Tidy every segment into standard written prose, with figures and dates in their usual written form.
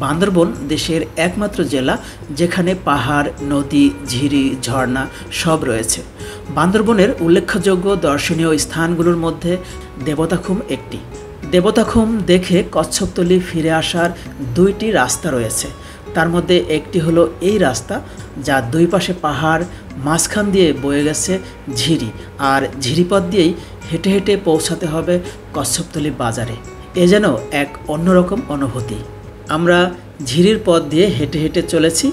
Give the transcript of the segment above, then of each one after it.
বান্দরবন দেশের একমাত্র জেলা যেখানে পাহাড়, নদী, ঝিরি, ঝর্ণা সব রয়েছে। বান্দরবনের উল্লেখযোগ্য দর্শনীয় স্থানগুলোর মধ্যে দেবতাখুম একটি। দেবতাখুম দেখে কচ্ছপতলী ফিরে আসার দুইটি রাস্তা রয়েছে। তার মধ্যে একটি হলো এই রাস্তা, যা দুই পাশে পাহাড়, মাঝখান দিয়ে বয়ে গেছে ঝিরি, আর ঝিরিপথ দিয়েই হেঁটে হেঁটে পৌঁছাতে হবে কচ্ছপতলী বাজারে। এ যেন এক অন্যরকম অনুভূতি। আমরা ঝিরির পথ দিয়ে হেঁটে হেঁটে চলেছি।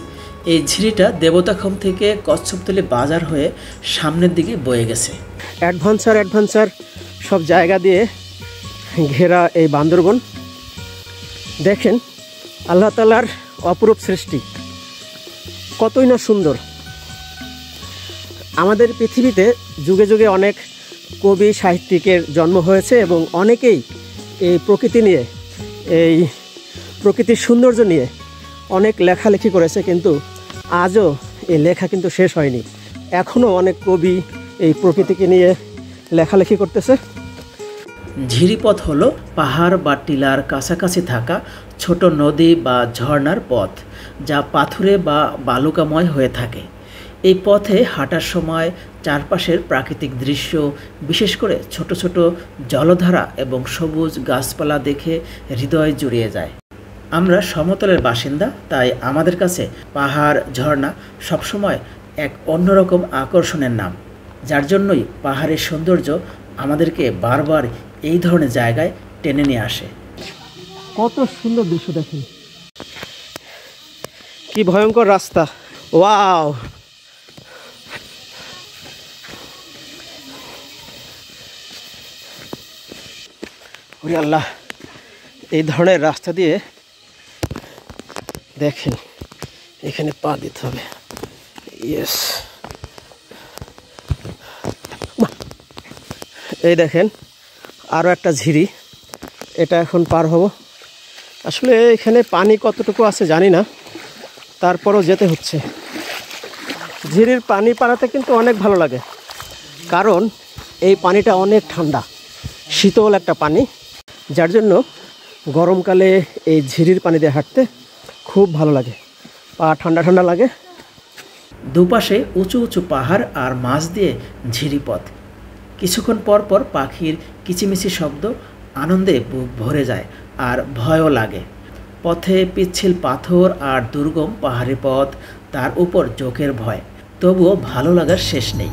এই ঝিরিটা দেবতাখুম থেকে কচ্ছপতলী বাজার হয়ে সামনের দিকে বয়ে গেছে। অ্যাডভেঞ্চার সব জায়গা দিয়ে ঘেরা এই বান্দরবন। দেখেন আল্লাহ তাআলার অপরূপ সৃষ্টি, কতই না সুন্দর। আমাদের পৃথিবীতে যুগে যুগে অনেক কবি সাহিত্যিকের জন্ম হয়েছে এবং অনেকেই এই প্রকৃতি নিয়ে, এই প্রকৃতির সৌন্দর্য নিয়ে অনেক লেখালেখি করেছে, কিন্তু আজও এই লেখা কিন্তু শেষ হয়নি। এখনও অনেক কবি এই প্রকৃতিকে নিয়ে লেখালেখি করতেছে। ঝিরিপথ হলো পাহাড় বা টিলার কাছাকাছি থাকা ছোট নদী বা ঝর্ণার পথ, যা পাথুরে বা বালুকাময় হয়ে থাকে। এই পথে হাঁটার সময় চারপাশের প্রাকৃতিক দৃশ্য, বিশেষ করে ছোট ছোট জলধারা এবং সবুজ গাছপালা দেখে হৃদয় জুড়িয়ে যায়। আমরা সমতলের বাসিন্দা, তাই আমাদের কাছে পাহাড়, ঝর্ণা সবসময় এক অন্যরকম আকর্ষণের নাম, যার জন্যই পাহাড়ের সৌন্দর্য আমাদেরকে বারবার এই ধরনের জায়গায় টেনে নিয়ে আসে। কত সুন্দর দৃশ্য দেখেন, কি ভয়ঙ্কর রাস্তা। ওয়াও, ওরে আল্লাহ, এই ধরনের রাস্তা দিয়ে দেখেন এখানে পা দিতে হবে। ইয়েস, এই দেখেন আরও একটা ঝিরি, এটা এখন পার হব। আসলে এখানে পানি কতটুকু আছে জানি না, তারপরও যেতে হচ্ছে। ঝিরির পানি পাড়াতে কিন্তু অনেক ভালো লাগে, কারণ এই পানিটা অনেক ঠান্ডা, শীতল একটা পানি, যার জন্য গরমকালে এই ঝিরির পানি দিয়ে হাঁটতে খুব ভালো লাগে, পা ঠান্ডা ঠান্ডা লাগে। দুপাশে উঁচু উঁচু পাহাড় আর মাঝ দিয়ে ঝিরিপথ। কিছুক্ষণ পর পর পাখির কিচিমিচি শব্দ আনন্দে বুক ভরে যায়, আর ভয়ও লাগে। পথে পিচ্ছিল পাথর আর দুর্গম পাহাড়ি পথ, তার উপর চোখের ভয়, তবুও ভালো লাগার শেষ নেই।